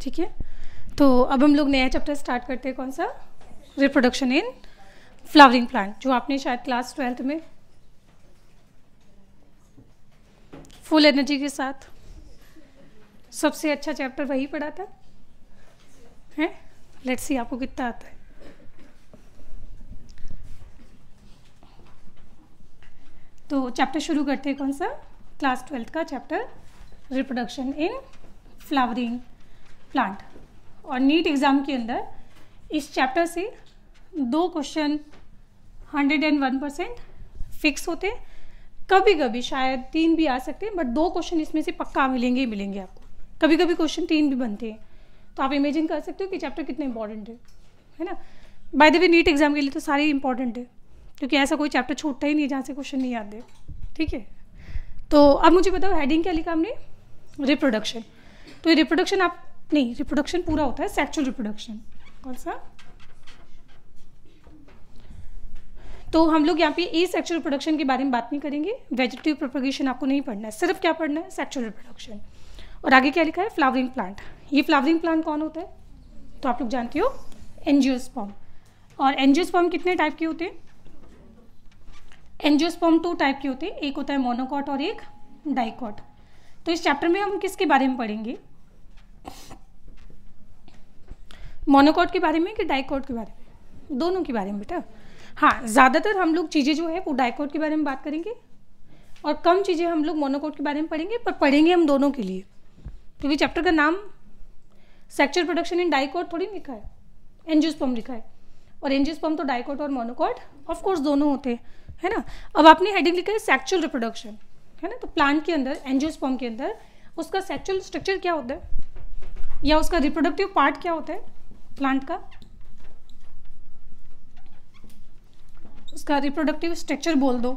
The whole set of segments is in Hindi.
ठीक है, तो अब हम लोग नया चैप्टर स्टार्ट करते हैं। कौन सा? रिप्रोडक्शन इन फ्लावरिंग प्लांट, जो आपने शायद क्लास 12th में फुल एनर्जी के साथ सबसे अच्छा चैप्टर वही पढ़ा था, हैं? लेट्स सी आपको कितना आता है। तो चैप्टर शुरू करते हैं। कौन सा? क्लास 12th का chapter reproduction in flowering plant. और नीट एग्ज़ाम के अंदर इस चैप्टर से 2 क्वेश्चन 101% फिक्स होते हैं, कभी कभी शायद 3 भी आ सकते हैं, बट 2 क्वेश्चन इसमें से पक्का मिलेंगे ही मिलेंगे आपको। कभी कभी क्वेश्चन 3 भी बनते हैं, तो आप इमेजिन कर सकते हो कि चैप्टर कितने इंपॉर्टेंट है ना। By the way NEET exam के लिए तो सारे इंपॉर्टेंट है, क्योंकि ऐसा कोई चैप्टर छूटता ही नहीं जहाँ से क्वेश्चन नहीं आते। ठीक है, तो अब मुझे बताओ हेडिंग क्या लिखा हमने? रिप्रोडक्शन। तो ये रिप्रोडक्शन आप नहीं, रिप्रोडक्शन पूरा होता है सेक्सुअल रिप्रोडक्शन। कौन सा? तो हम लोग यहाँ पे ए सेक्सुअल रिप्रोडक्शन के बारे में बात नहीं करेंगे। वेजिटेटिव प्रोपगेशन आपको नहीं पढ़ना है, सिर्फ क्या पढ़ना है? Sexual reproduction. और आगे क्या लिखा है? Flowering plant. ये फ्लावरिंग प्लांट कौन होता है? तो आप लोग जानते हो, एंजियोस्पर्म। और एंजियोस्पर्म कितने टाइप के होते हैं? एंजियोस्पर्म 2 टाइप के होते हैं, एक होता है मोनोकॉट और एक डाइकॉट। तो इस चैप्टर में हम किसके बारे में पढ़ेंगे? मोनोकॉट के बारे में कि डाइकॉट के बारे में? दोनों के बारे में बेटा। हाँ, ज़्यादातर हम लोग चीज़ें जो है वो डाइकॉट के बारे में बात करेंगे, और कम चीज़ें हम लोग मोनोकॉट के बारे में पढ़ेंगे, पर पढ़ेंगे हम दोनों के लिए, क्योंकि चैप्टर का नाम सेक्सुअल प्रोडक्शन इन डाइकॉट थोड़ी लिखा है, एंजियोस्पर्म लिखा है। और एंजियोस्पर्म तो डाइकॉट और मोनोकॉट ऑफ कोर्स दोनों होते हैं, है ना। अब आपने हेडिंग लिखा है सेक्सुअल रिप्रोडक्शन, है ना। तो प्लांट के अंदर, एंजियोस्पर्म के अंदर उसका सेक्सुअल स्ट्रक्चर क्या होता है, या उसका रिप्रोडक्टिव पार्ट क्या होता है प्लांट का? उसका रिप्रोडक्टिव स्ट्रक्चर बोल दो,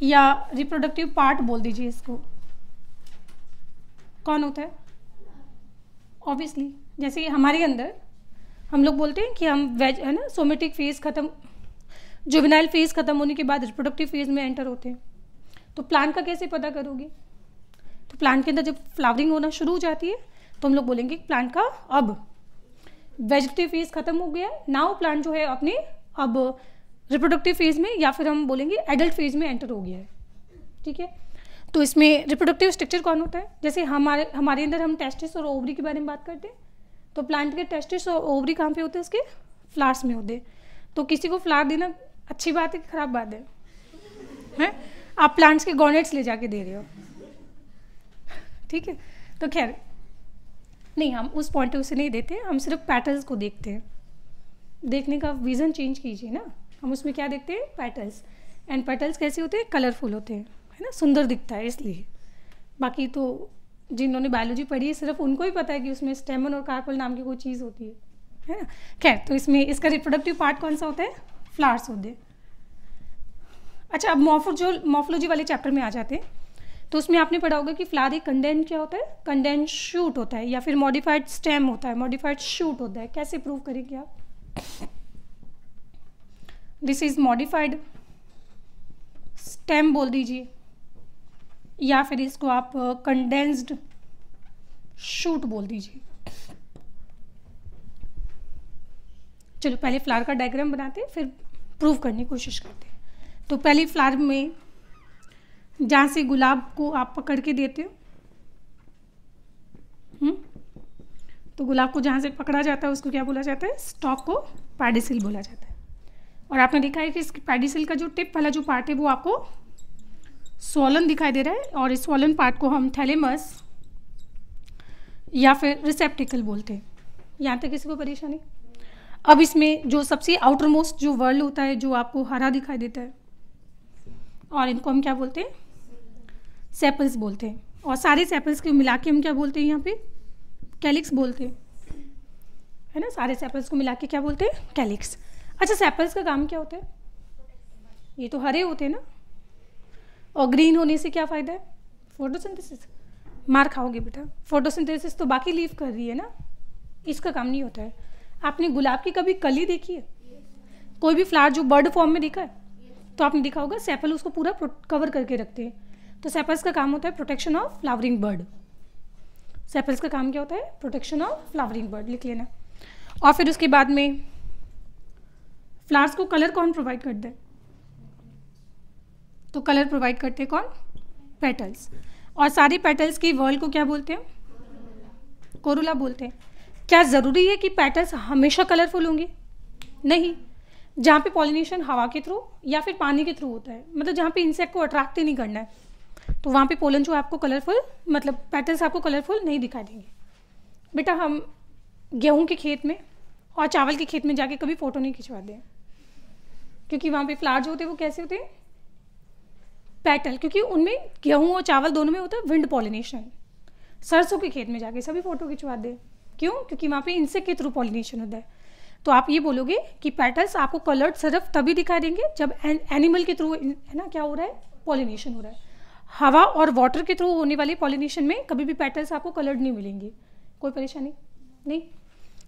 या रिप्रोडक्टिव पार्ट बोल दीजिए इसको। कौन होता है? ऑब्वियसली जैसे हमारे अंदर हम लोग बोलते हैं कि हम वेज, है ना, सोमेटिक फेज खत्म, जुवेनाइल फेज खत्म होने के बाद रिप्रोडक्टिव फेज में एंटर होते हैं। तो प्लांट का कैसे पता करोगे? तो प्लांट के अंदर जब फ्लावरिंग होना शुरू हो जाती है तो हम लोग बोलेंगे प्लांट का अब वेजिटेटिव फेज खत्म हो गया, नाउ प्लांट जो है अपने अब रिप्रोडक्टिव फेज में, या फिर हम बोलेंगे एडल्ट फेज में एंटर हो गया है। ठीक है, तो इसमें रिप्रोडक्टिव स्ट्रक्चर कौन होता है? जैसे हमारे अंदर हम टेस्टिस और ओवरी के बारे में बात करते हैं, तो प्लांट के टेस्टिस और ओवरी कहाँ पे होते हैं? उसके फ्लावर्स में होते हैं। तो किसी को फ्लावर देना अच्छी बात है कि खराब बात है? आप प्लांट्स के गॉनेट्स ले जाके दे रहे हो, ठीक है। तो खैर नहीं, हम उस पॉइंट ऑफ व्यू से नहीं देते, हम सिर्फ पैटर्न्स को देखते हैं। देखने का विजन चेंज कीजिए ना। हम उसमें क्या देखते हैं? पैटर्न्स। एंड पैटर्न्स कैसे होते हैं? कलरफुल होते हैं, है ना, सुंदर दिखता है इसलिए। बाकी तो जिन्होंने बायोलॉजी पढ़ी है सिर्फ उनको ही पता है कि उसमें स्टेमन और कार्पल नाम की कोई चीज़ होती है ना। खैर, तो इसमें इसका रिप्रोडक्टिव पार्ट कौन सा होता है? फ्लावर्स होते हैं। अच्छा, अब मॉर्फोलॉजी वाले चैप्टर में आ जाते हैं। तो उसमें आपने पढ़ा होगा कि फ्लावर एक कंडेंस क्या होता है? कंडेंस शूट होता है, या फिर मॉडिफाइड स्टेम होता है, मॉडिफाइड शूट होता है। कैसे प्रूव करेंगे आप? दिस इज मॉडिफाइड स्टेम बोल दीजिए, या फिर इसको आप कंडेंस्ड शूट बोल दीजिए। चलो पहले फ्लावर का डायग्राम बनाते हैं, फिर प्रूव करने की कोशिश करते हैं। तो पहले फ्लावर में जहाँ से गुलाब को आप पकड़ के देते हो, तो गुलाब को जहाँ से पकड़ा जाता है उसको क्या बोला जाता है? स्टॉक को पैडिसिल बोला जाता है। और आपने देखा है कि इस पैडिसिल का जो टिप वाला जो पार्ट है वो आपको स्वॉलन दिखाई दे रहा है, और इस स्वॉलन पार्ट को हम थैलेमस या फिर रिसेप्टिकल बोलते हैं। यहाँ तक किसी को परेशानी? अब इसमें जो सबसे आउटर मोस्ट जो वर्ल्ड होता है, जो आपको हरा दिखाई देता है, और इनको हम क्या बोलते हैं? सेपल्स बोलते हैं। और सारे सेपल्स को मिला के हम क्या बोलते हैं? यहाँ पे कैलिक्स बोलते हैं, है ना। सारे सेपल्स को मिला के क्या बोलते हैं? कैलिक्स। अच्छा, सेपल्स का काम क्या होता है? ये तो हरे होते हैं ना, और ग्रीन होने से क्या फ़ायदा है? फोटोसिंथेसिस। मार खाओगे बेटा, फोटोसिंथेसिस तो बाकी लीफ कर रही है ना, इसका काम नहीं होता है। आपने गुलाब की कभी कली देखी है? कोई भी फ्लावर जो बर्ड फॉर्म में देखा है? तो आपने देखा होगा सेपल उसको पूरा कवर करके रखते हैं। तो सेपल्स का काम होता है protection of flowering bird. Sepals का काम क्या होता है? प्रोटेक्शन ऑफ फ्लावरिंग बर्ड, लिख लेना। और फिर उसके बाद में फ्लावर्स को कलर कौन प्रोवाइड करता है? तो कलर प्रोवाइड करते हैं कौन? पेटल्स। और सारे पेटल्स की वर्ल्ड को क्या बोलते हैं? कोरोला बोलते हैं। क्या ज़रूरी है कि पेटल्स हमेशा कलरफुल होंगे? नहीं। जहाँ पे पॉलिनेशन हवा के थ्रू या फिर पानी के थ्रू होता है, मतलब जहाँ पे इंसेक्ट को अट्रैक्ट ही नहीं करना है, तो वहाँ पे पोलन जो आपको कलरफुल, मतलब पेटल्स आपको कलरफुल नहीं दिखाई देंगे। बेटा हम गेहूँ के खेत में और चावल के खेत में जाके कभी फ़ोटो नहीं खिंचवाते हैं, क्योंकि वहाँ पे फ्लावर जो होते हैं वो कैसे होते हैं? पेटल, क्योंकि उनमें गेहूँ और चावल दोनों में होता है विंड पॉलिनेशन। सरसों के खेत में जाके सभी फ़ोटो खिंचवा दे, क्यों? क्योंकि वहाँ पे इंसेक्ट के थ्रू पॉलिनेशन होता है। तो आप ये बोलोगे कि पेटल्स आपको कलर्ड सिर्फ तभी दिखाई देंगे जब एनिमल के थ्रू, है ना, क्या हो रहा है? पॉलिनेशन हो रहा है। हवा और वाटर के थ्रू होने वाली पॉलिनेशन में कभी भी पेटल्स आपको कलर्ड नहीं मिलेंगे। कोई परेशानी नहीं?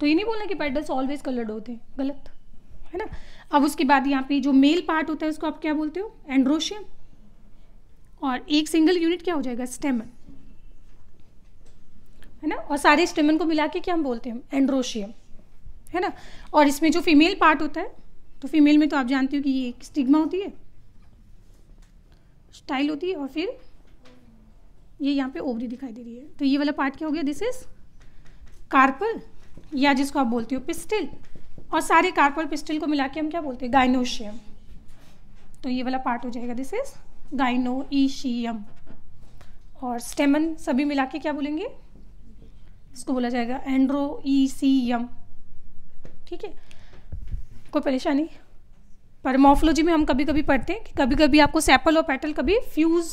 तो ये नहीं बोलना कि पेटल्स ऑलवेज कलर्ड होते हैं, गलत है ना। अब उसके बाद यहाँ पे जो मेल पार्ट होता है उसको आप क्या बोलते हो? एंड्रोशियम। और एक सिंगल यूनिट क्या हो जाएगा? स्टेमन, है ना। और सारे स्टेमन को मिला के क्या हम बोलते हैं? एंड्रोशियम, है ना। और इसमें जो फीमेल पार्ट होता है, तो फीमेल में तो आप जानते हो कि ये स्टिग्मा होती है, स्टाइल होती है, और फिर ये यहाँ पे ओवरी दिखाई दे रही है। तो ये वाला पार्ट क्या हो गया? दिस इज कार्पल, या जिसको आप बोलते हो पिस्टिल। और सारे कार्पल पिस्टिल को मिला के हम क्या बोलते हैं? गाइनोशियम। तो ये वाला पार्ट हो जाएगा दिस इज गाइनोईशियम। और स्टेमन सभी मिला के क्या बोलेंगे? इसको बोला जाएगा एंड्रोईशियम। ठीक है, कोई परेशानी? पर मॉर्फोलॉजी में हम कभी कभी पढ़ते हैं कि कभी कभी आपको सेपल और पेटल कभी फ्यूज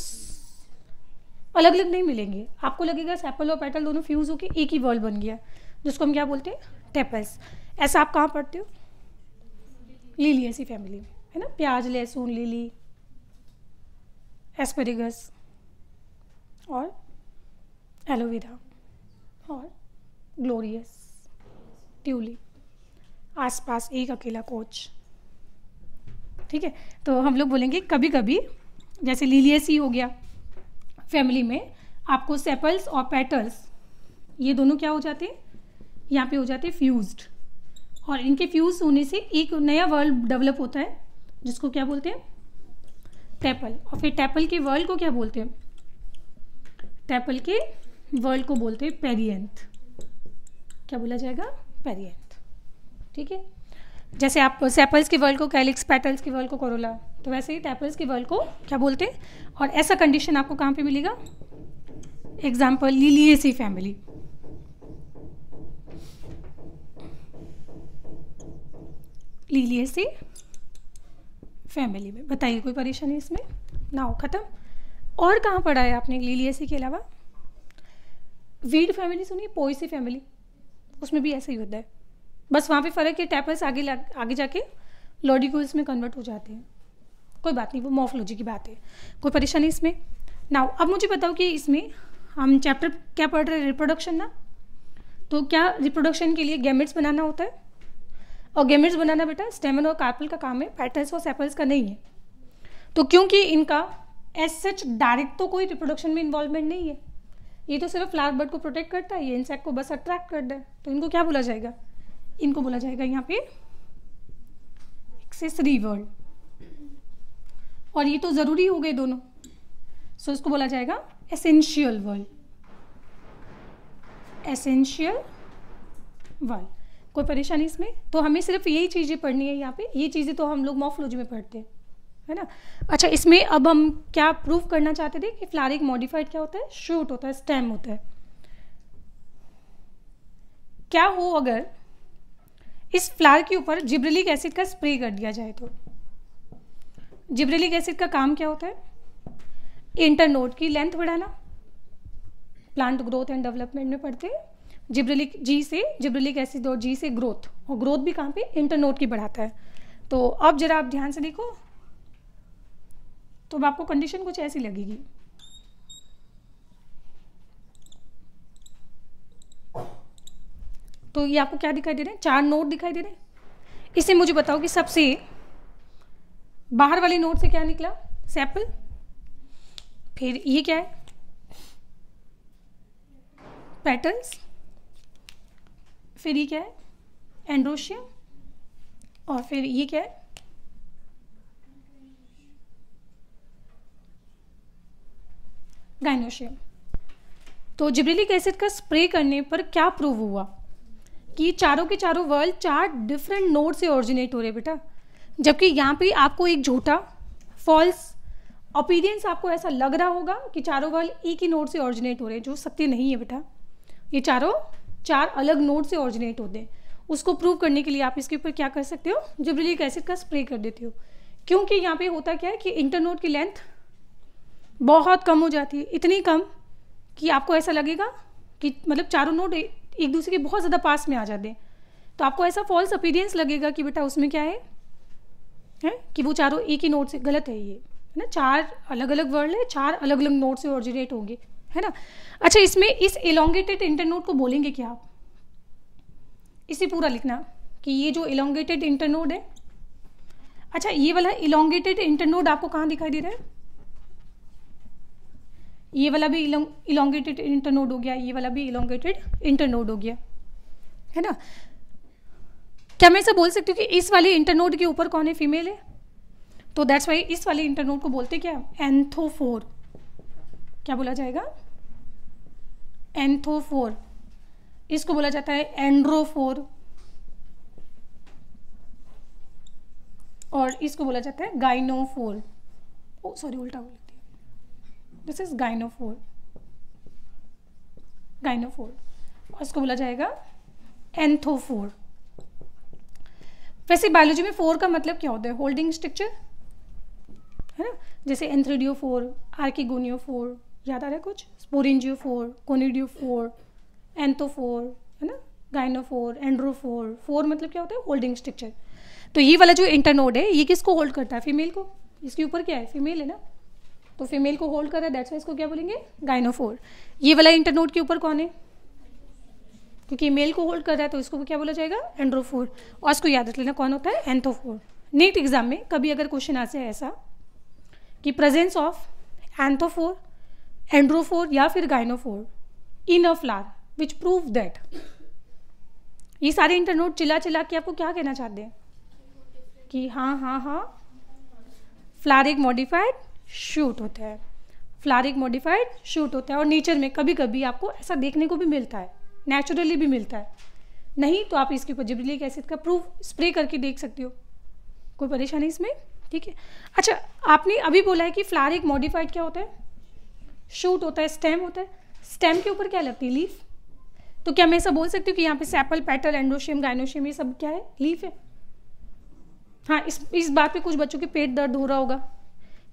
अलग अलग नहीं मिलेंगे। आपको लगेगा सेपल और पेटल दोनों फ्यूज होकर एक ही वर्ड बन गया, जिसको हम क्या बोलते हैं? टेपल्स। ऐसा आप कहाँ पढ़ते हो? लिलिएसी फैमिली में, है ना। प्याज, लहसुन, लिली, एस्पेरेगस और एलोवेरा और ग्लोरियस, ट्यूलिप, आसपास एक अकेला कोच। ठीक है, तो हम लोग बोलेंगे कभी कभी, जैसे लिलिएसी हो गया फैमिली में, आपको सेपल्स और पेटल्स ये दोनों क्या हो जाते हैं? यहाँ पे हो जाते हैं फ्यूज्ड। और इनके फ्यूज होने से एक नया वर्ल्ड डेवलप होता है, जिसको क्या बोलते हैं? टेपल। और फिर टेपल के वर्ल्ड को क्या बोलते हैं? टेपल के वर्ल्ड को बोलते हैं पेरिएंथ। क्या बोला जाएगा? पेरिएंथ। ठीक है, जैसे आप सेपल्स के वर्ल्ड को कैलिक्स, पेटल्स के वर्ल्ड को कोरोला, तो वैसे ही टेपल्स के वर्ल्ड को क्या बोलते हैं? और ऐसा कंडीशन आपको कहाँ पे मिलेगा? Example Liliaceae family. Liliaceae family में बताइए, कोई परेशानी इसमें ना हो? खत्म। और कहाँ पढ़ा है आपने लिलिएसी के अलावा? वीड फैमिली सुनिए, पोएसी फैमिली, उसमें भी ऐसा ही होता है, बस वहाँ पे फ़र्क है टेपल्स आगे जाके लॉडिक्यूल्स में कन्वर्ट हो जाते हैं। कोई बात नहीं, वो मॉर्फोलॉजी की बात है, कोई परेशानी इसमें ना। अब मुझे बताओ कि इसमें हम चैप्टर क्या पढ़ रहे हैं? रिप्रोडक्शन ना। तो क्या रिप्रोडक्शन के लिए गैमेट्स बनाना होता है? और गैमेट्स बनाना बेटा स्टेमन और कार्पल का काम है, पेटल्स और सेपल्स का नहीं है। तो क्योंकि इनका एज सच डायरेक्ट तो कोई रिप्रोडक्शन में इन्वॉल्वमेंट नहीं है, ये तो सिर्फ फ्लावर बर्ड को प्रोटेक्ट करता है, ये इंसेक्ट को बस अट्रैक्ट करता है। तो इनको क्या बोला जाएगा? इनको बोला जाएगा यहाँ पे एक्सेसरी वर्ल्ड। और ये तो जरूरी हो गए दोनों, सो इसको बोला जाएगा एसेंशियल वर्ल्ड। एसेंशियल वर्ल्ड, कोई परेशानी इसमें? तो हमें सिर्फ यही चीज़ें पढ़नी है यहाँ पे, ये चीज़ें तो हम लोग मॉर्फोलॉजी में पढ़ते हैं, है ना। अच्छा, इसमें अब हम क्या प्रूव करना चाहते थे कि फ्लावर एक मॉडिफाइड क्या होता है? शूट होता है, स्टेम होता है। क्या हो अगर इस फ्लावर के ऊपर जिब्रेलिक एसिड का स्प्रे कर दिया जाए? तो जिब्रेलिक एसिड का काम क्या होता है? इंटरनोड की लेंथ बढ़ाना। प्लांट ग्रोथ एंड डेवलपमेंट में पढ़ते हैं जिब्रेलिक जी से, जिब्रेलिक एसिड, और जी से ग्रोथ, और ग्रोथ भी कहाँ पे? इंटरनोड की बढ़ाता है। तो अब जरा आप ध्यान से देखो, तो अब आपको कंडीशन कुछ ऐसी लगेगी। तो ये आपको क्या दिखाई दे रहे हैं? 4 नोड दिखाई दे रहे हैं। इससे मुझे बताओ कि सबसे बाहर वाले नोड से क्या निकला? सेपल। फिर ये क्या है? पेटल्स, फिर ये क्या है, एंड्रोशियम, और फिर ये क्या है, गाइनोशियम। तो जिब्रेलिक एसिड का स्प्रे करने पर क्या प्रूव हुआ कि चारों के चारों वर्ल्ड 4 डिफरेंट नोड से ओरिजिनेट हो रहे बेटा, जबकि यहाँ पे आपको एक झूठा फॉल्स ओपिनियंस आपको ऐसा लग रहा होगा कि चारों वर्ल्ड एक ही नोड से ओरिजिनेट हो रहे हैं, जो सत्य नहीं है बेटा। ये चारों 4 अलग नोड से ओरिजिनेट होते हैं। उसको प्रूव करने के लिए आप इसके ऊपर क्या कर सकते हो, जिब्रेलिक एसिड का स्प्रे कर देते हो, क्योंकि यहाँ पे होता क्या है कि इंटरनोड की लेंथ बहुत कम हो जाती है, इतनी कम कि आपको ऐसा लगेगा कि मतलब चारों नोड एक दूसरे के बहुत ज़्यादा पास में आ जाते हैं। तो आपको ऐसा फॉल्स अपीरियंस लगेगा कि बेटा उसमें क्या है कि वो चारों एक ही नोड से, गलत है ये, है ना। 4 अलग अलग वर्ड है, 4 अलग अलग नोड से ओरिजिनेट होंगे, है ना। अच्छा, इसमें इस एलोंगेटेड इंटरनोड को बोलेंगे क्या आप, इसे पूरा लिखना कि ये जो एलोंगेटेड इंटरनोड है, अच्छा ये वाला एलोंगेटेड इंटरनोड आपको कहाँ दिखाई दे रहा है, ये वाला भी इलोंगेटेड इंटरनोड हो गया, ये वाला भी इलोंगेटेड इंटरनोड हो गया, है ना। क्या मैं ऐसा बोल सकती हूँ कि इस वाले इंटरनोड के ऊपर कौन है, फीमेल है, तो दैट्स वाई इस वाले इंटरनोड को बोलते क्या, एंथोफोर। क्या बोला जाएगा, एंथोफोर। इसको बोला जाता है एंड्रोफोर, और इसको बोला जाता है गाइनोफोर। ओ सॉरी, उल्टा बोल दिया, दिस इज गाइनोफोर, गाइनोफोर, और इसको बोला जाएगा एंथोफोर। वैसे बायोलॉजी में 4 का मतलब क्या होता है, होल्डिंग स्ट्रक्चर, है ना, जैसे एंथ्रेडियोफोर, आर्किगोनियोफोर, याद आ रहा है कुछ, स्पोरेंजियोफोर, कोनिडियोफोर, एंथोफोर, है ना, गाइनोफोर, एंड्रोफोर। 4 मतलब क्या होता है, होल्डिंग स्ट्रक्चर। तो ये वाला जो इंटरनोड है ये किसको होल्ड करता है, फीमेल को, इसके ऊपर क्या है, फीमेल है ना, तो फीमेल को होल्ड कर रहा है, दैट्स वाई इसको क्या बोलेंगे, गाइनोफोर। ये वाला इंटरनोड के ऊपर कौन है, क्योंकि मेल को होल्ड कर रहा है तो इसको क्या बोला जाएगा, एंड्रोफोर, और इसको याद रख लेना कौन होता है, एंथोफोर। नीट एग्जाम में कभी अगर क्वेश्चन आ जाए ऐसा कि प्रेजेंस ऑफ एंथोफोर, एंड्रोफोर या फिर gynophore in a flower which prove that, ये सारे इंटरनोड चिल्ला चिल्ला के आपको क्या कहना चाहते हैं कि हाँ हाँ हाँ फ्लावर एक मॉडिफाइड शूट होता है, फ्लावर एक मॉडिफाइड शूट होता है। और नेचर में कभी कभी आपको ऐसा देखने को भी मिलता है, नेचुरली भी मिलता है, नहीं तो आप इसके ऊपर जिब्रेलिक एसिड का प्रूफ स्प्रे करके देख सकते हो, कोई परेशानी इसमें, ठीक है। अच्छा, आपने अभी बोला है कि फ्लावर एक मॉडिफाइड क्या होता है, शूट होता है, स्टेम होता है, स्टेम के ऊपर क्या लगती है, लीफ। तो क्या मैं ऐसा बोल सकती हूँ कि यहाँ पे सेपल, पेटल, एंड्रोशियम, गाइनोशियम ये सब क्या है, लीफ है। हाँ, इस बात पे कुछ बच्चों के पेट दर्द हो रहा होगा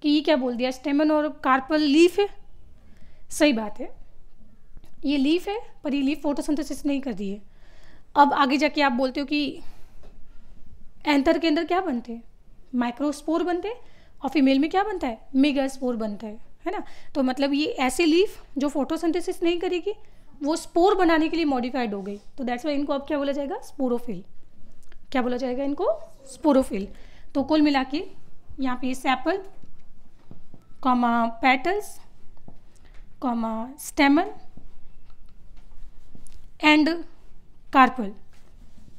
कि ये क्या बोल दिया, स्टेमन और कार्पल लीफ है। सही बात है, ये लीफ है, पर ये लीफ फोटोसिंथेसिस नहीं कर रही है। अब आगे जाके आप बोलते हो कि एंथर के अंदर क्या बनते हैं, माइक्रोस्पोर बनते हैं, और फीमेल में क्या बनता है, मेगास्पोर बनता है ना। तो मतलब ये ऐसे लीफ जो फोटोसिंथेसिस नहीं करेगी, वो स्पोर बनाने के लिए मॉडिफाइड हो गई, तो दैट्स वाई इनको अब क्या बोला जाएगा, स्पोरोफिल। क्या बोला जाएगा इनको, स्पोरोफिल। तो कुल मिला के यहाँ पे sepal, comma petals, comma stamen and carpel,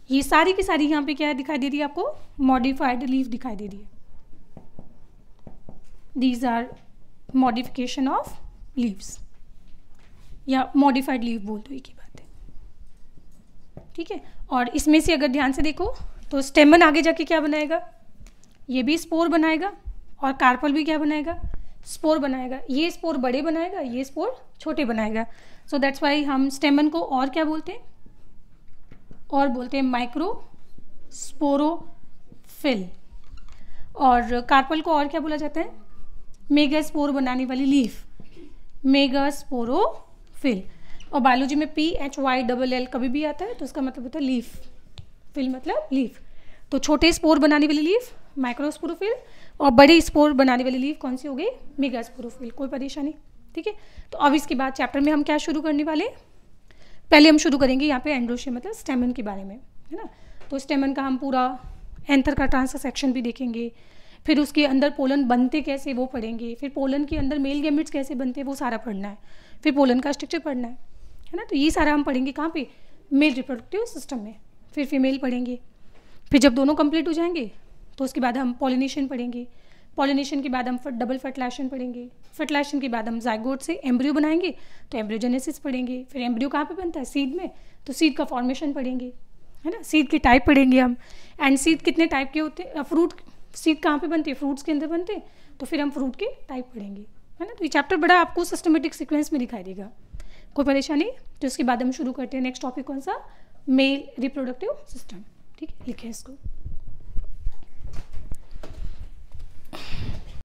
ये सारी की सारी यहाँ पे क्या दिखाई दे रही है आपको, मॉडिफाइड लीफ दिखाई दे रही है। These are modification of leaves, या मॉडिफाइड लीफ बोल दो, एक ही बात है, ठीक है। और इसमें से अगर ध्यान से देखो तो स्टेमन आगे जाके क्या बनाएगा, ये भी स्पोर बनाएगा, और कार्पल भी क्या बनाएगा, स्पोर बनाएगा। ये स्पोर बड़े बनाएगा, ये स्पोर छोटे बनाएगा। सो दैट्स वाई हम स्टेमन को और क्या बोलते हैं, और बोलते हैं माइक्रोस्पोरोफिल, और कार्पल को और क्या बोला जाता है, मेगास्पोर बनाने वाली लीफ, मेगास्पोरोफिल। और बायोलॉजी में PHYLL कभी भी आता है तो उसका मतलब होता है लीफ, फिल मतलब लीफ। तो छोटे स्पोर बनाने वाली लीफ माइक्रोस्पोरोफिल, और बड़े स्पोर बनाने वाली लीफ कौन सी हो गई, मेगास्पोरोफिल। कोई परेशानी, ठीक है। तो अब इसके बाद चैप्टर में हम क्या शुरू करने वाले, पहले हम शुरू करेंगे यहाँ पे एंड्रोशियम मतलब स्टेमन के बारे में, है ना। तो स्टेमन का हम पूरा एंथर का ट्रांसफर सेक्शन भी देखेंगे, फिर उसके अंदर पोलन बनते कैसे वो पढ़ेंगे, फिर पोलन के अंदर मेल गैमेट्स कैसे बनते हैं वो सारा पढ़ना है, फिर पोलन का स्ट्रक्चर पढ़ना है, है ना। तो ये सारा हम पढ़ेंगे कहाँ पे, मेल रिप्रोडक्टिव सिस्टम में। फिर फीमेल पढ़ेंगे। फिर जब दोनों कंप्लीट हो जाएंगे तो उसके बाद हम पॉलिनेशन पढ़ेंगे। पॉलिनेशन के बाद हम डबल फर्टिलाइजेशन पढ़ेंगे। फर्टिलाइजेशन के बाद हम जाइगोट से एम्ब्रियो बनाएंगे तो एम्ब्रियोजेनेसिस पढ़ेंगे। फिर एम्ब्रियो कहाँ पे बनता है, सीड में, तो सीड का फॉर्मेशन पढ़ेंगे, है ना। सीड की टाइप पढ़ेंगे हम। एंड सीड कितने टाइप के होते हैं, फ्रूट सीड कहाँ पे बनती है, फ्रूट्स के अंदर बनते हैं, तो फिर हम फ्रूट के टाइप पढ़ेंगे, है ना। तो ये चैप्टर बड़ा आपको सिस्टमेटिक सीक्वेंस में दिखाई देगा, कोई परेशानी। तो इसके बाद हम शुरू करते हैं नेक्स्ट टॉपिक कौन सा, मेल रिप्रोडक्टिव सिस्टम। ठीक है, लिखे इसको।